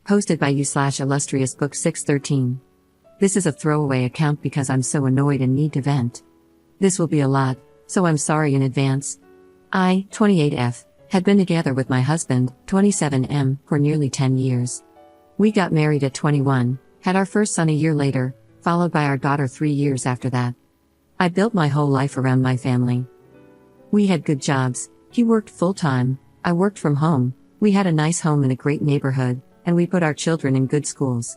Posted by you/illustrious book 613. This is a throwaway account because I'm so annoyed and need to vent. This will be a lot, so I'm sorry in advance. I, 28F, had been together with my husband, 27M, for nearly 10 years. We got married at 21, had our first son a year later, followed by our daughter 3 years after that. I built my whole life around my family. We had good jobs, he worked full-time, I worked from home, we had a nice home in a great neighborhood, and we put our children in good schools.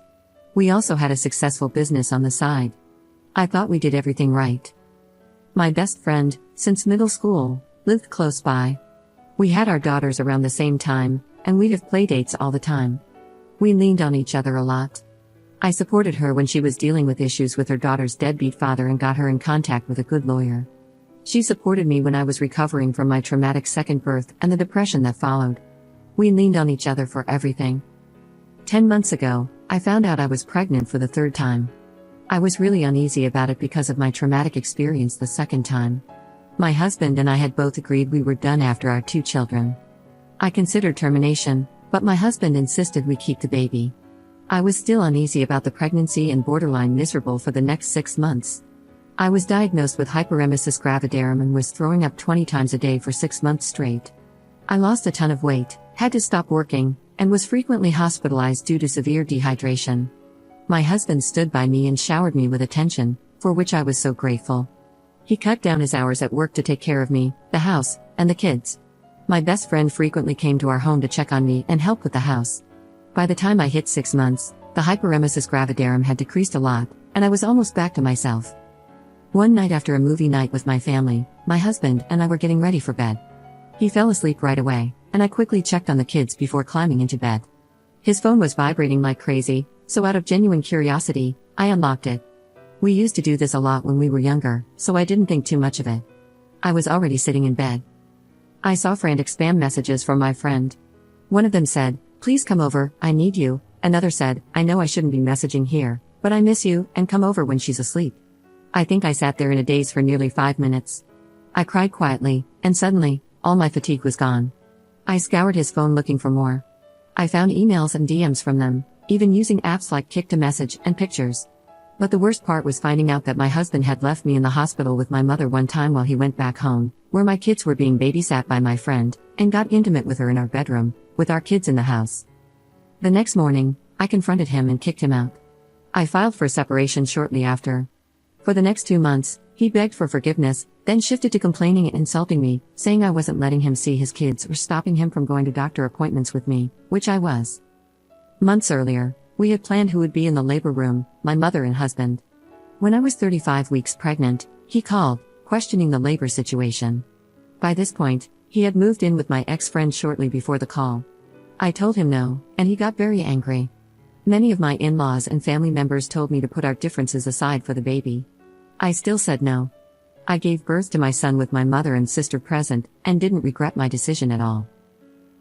We also had a successful business on the side. I thought we did everything right. My best friend, since middle school, lived close by. We had our daughters around the same time, and we'd have playdates all the time. We leaned on each other a lot. I supported her when she was dealing with issues with her daughter's deadbeat father and got her in contact with a good lawyer. She supported me when I was recovering from my traumatic second birth and the depression that followed. We leaned on each other for everything. 10 months ago, I found out I was pregnant for the third time. I was really uneasy about it because of my traumatic experience the second time. My husband and I had both agreed we were done after our 2 children. I considered termination, but my husband insisted we keep the baby. I was still uneasy about the pregnancy and borderline miserable for the next 6 months. I was diagnosed with hyperemesis gravidarum and was throwing up 20 times a day for 6 months straight. I lost a ton of weight, had to stop working, and was frequently hospitalized due to severe dehydration. My husband stood by me and showered me with attention, for which I was so grateful. He cut down his hours at work to take care of me, the house, and the kids. My best friend frequently came to our home to check on me and help with the house. By the time I hit 6 months, the hyperemesis gravidarum had decreased a lot, and I was almost back to myself. One night after a movie night with my family, my husband and I were getting ready for bed. He fell asleep right away, and I quickly checked on the kids before climbing into bed. His phone was vibrating like crazy, so out of genuine curiosity, I unlocked it. We used to do this a lot when we were younger, so I didn't think too much of it. I was already sitting in bed. I saw frantic spam messages from my friend. One of them said, "Please come over, I need you." Another said, "I know I shouldn't be messaging here, but I miss you, and come over when she's asleep." I think I sat there in a daze for nearly 5 minutes. I cried quietly, and suddenly, all my fatigue was gone. I scoured his phone looking for more. I found emails and DMs from them, even using apps like Kick to Message and Pictures. But the worst part was finding out that my husband had left me in the hospital with my mother one time while he went back home, where my kids were being babysat by my friend, and got intimate with her in our bedroom, with our kids in the house. The next morning, I confronted him and kicked him out. I filed for separation shortly after. For the next 2 months, he begged for forgiveness, then shifted to complaining and insulting me, saying I wasn't letting him see his kids or stopping him from going to doctor appointments with me, which I was. Months earlier, we had planned who would be in the labor room, my mother and husband. When I was 35 weeks pregnant, he called, questioning the labor situation. By this point, he had moved in with my ex-friend shortly before the call. I told him no, and he got very angry. Many of my in-laws and family members told me to put our differences aside for the baby. I still said no. I gave birth to my son with my mother and sister present, and didn't regret my decision at all.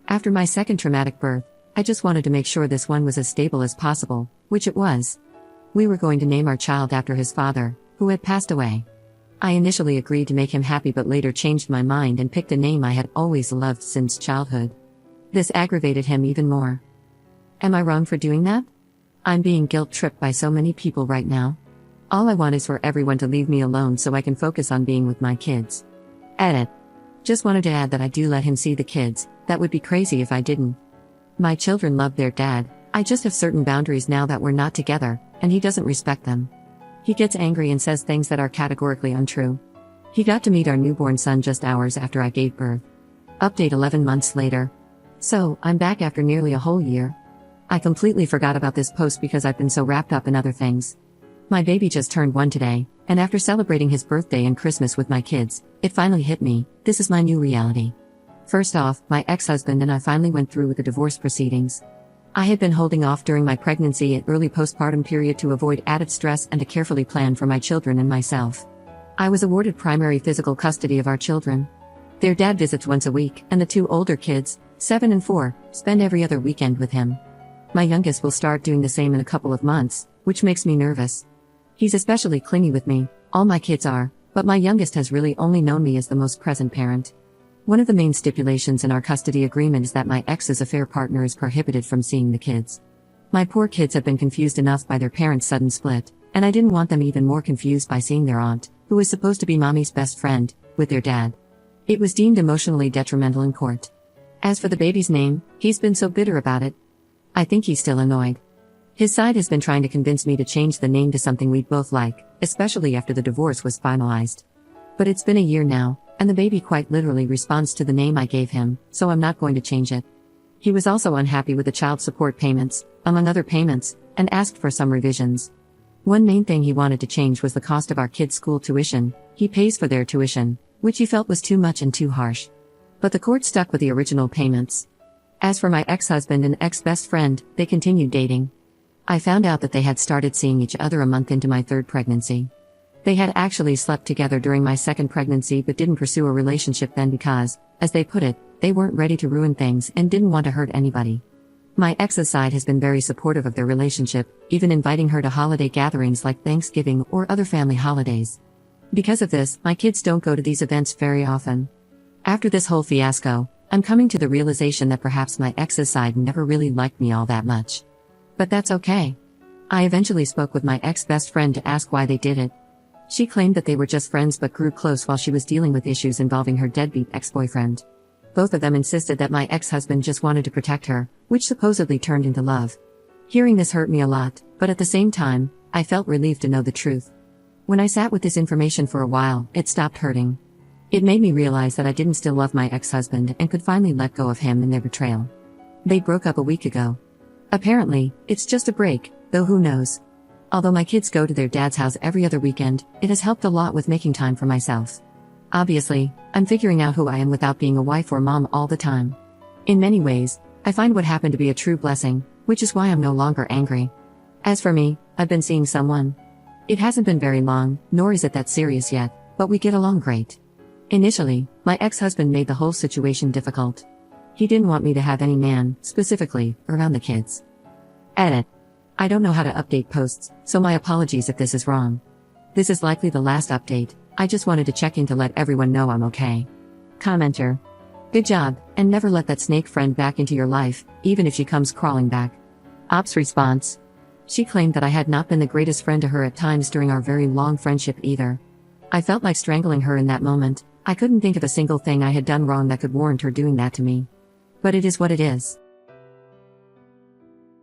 After my second traumatic birth, I just wanted to make sure this one was as stable as possible, which it was. We were going to name our child after his father, who had passed away. I initially agreed to make him happy but later changed my mind and picked a name I had always loved since childhood. This aggravated him even more. Am I wrong for doing that? I'm being guilt-tripped by so many people right now. All I want is for everyone to leave me alone so I can focus on being with my kids. Edit. Just wanted to add that I do let him see the kids, that would be crazy if I didn't. My children love their dad, I just have certain boundaries now that we're not together, and he doesn't respect them. He gets angry and says things that are categorically untrue. He got to meet our newborn son just hours after I gave birth. Update 11 months later. So, I'm back after nearly a whole year. I completely forgot about this post because I've been so wrapped up in other things. My baby just turned 1 today, and after celebrating his birthday and Christmas with my kids, it finally hit me, this is my new reality. First off, my ex-husband and I finally went through with the divorce proceedings. I had been holding off during my pregnancy and early postpartum period to avoid added stress and to carefully plan for my children and myself. I was awarded primary physical custody of our children. Their dad visits once a week, and the 2 older kids, 7 and 4, spend every other weekend with him. My youngest will start doing the same in a couple of months, which makes me nervous. He's especially clingy with me, all my kids are, but my youngest has really only known me as the most present parent. One of the main stipulations in our custody agreement is that my ex's affair partner is prohibited from seeing the kids. My poor kids have been confused enough by their parents' sudden split, and I didn't want them even more confused by seeing their aunt, who was supposed to be mommy's best friend, with their dad. It was deemed emotionally detrimental in court. As for the baby's name, he's been so bitter about it. I think he's still annoyed. His side has been trying to convince me to change the name to something we'd both like, especially after the divorce was finalized. But it's been a year now, and the baby quite literally responds to the name I gave him, so I'm not going to change it. He was also unhappy with the child support payments, among other payments, and asked for some revisions. One main thing he wanted to change was the cost of our kids' school tuition. He pays for their tuition, which he felt was too much and too harsh. But the court stuck with the original payments. As for my ex-husband and ex-best friend, they continued dating. I found out that they had started seeing each other a month into my third pregnancy. They had actually slept together during my second pregnancy but didn't pursue a relationship then because, as they put it, they weren't ready to ruin things and didn't want to hurt anybody. My ex's side has been very supportive of their relationship, even inviting her to holiday gatherings like Thanksgiving or other family holidays. Because of this, my kids don't go to these events very often. After this whole fiasco, I'm coming to the realization that perhaps my ex's side never really liked me all that much. But that's okay. I eventually spoke with my ex-best friend to ask why they did it. She claimed that they were just friends but grew close while she was dealing with issues involving her deadbeat ex-boyfriend. Both of them insisted that my ex-husband just wanted to protect her, which supposedly turned into love. Hearing this hurt me a lot, but at the same time, I felt relieved to know the truth. When I sat with this information for a while, it stopped hurting. It made me realize that I didn't still love my ex-husband and could finally let go of him and their betrayal. They broke up a week ago. Apparently, it's just a break, though who knows. Although my kids go to their dad's house every other weekend, it has helped a lot with making time for myself. Obviously, I'm figuring out who I am without being a wife or mom all the time. In many ways, I find what happened to be a true blessing, which is why I'm no longer angry. As for me, I've been seeing someone. It hasn't been very long, nor is it that serious yet, but we get along great. Initially, my ex-husband made the whole situation difficult. He didn't want me to have any man, specifically, around the kids. Edit. I don't know how to update posts, so my apologies if this is wrong. This is likely the last update. I just wanted to check in to let everyone know I'm okay. Commenter. Good job, and never let that snake friend back into your life, even if she comes crawling back. Ops response. She claimed that I had not been the greatest friend to her at times during our very long friendship either. I felt like strangling her in that moment. I couldn't think of a single thing I had done wrong that could warrant her doing that to me. But it is what it is.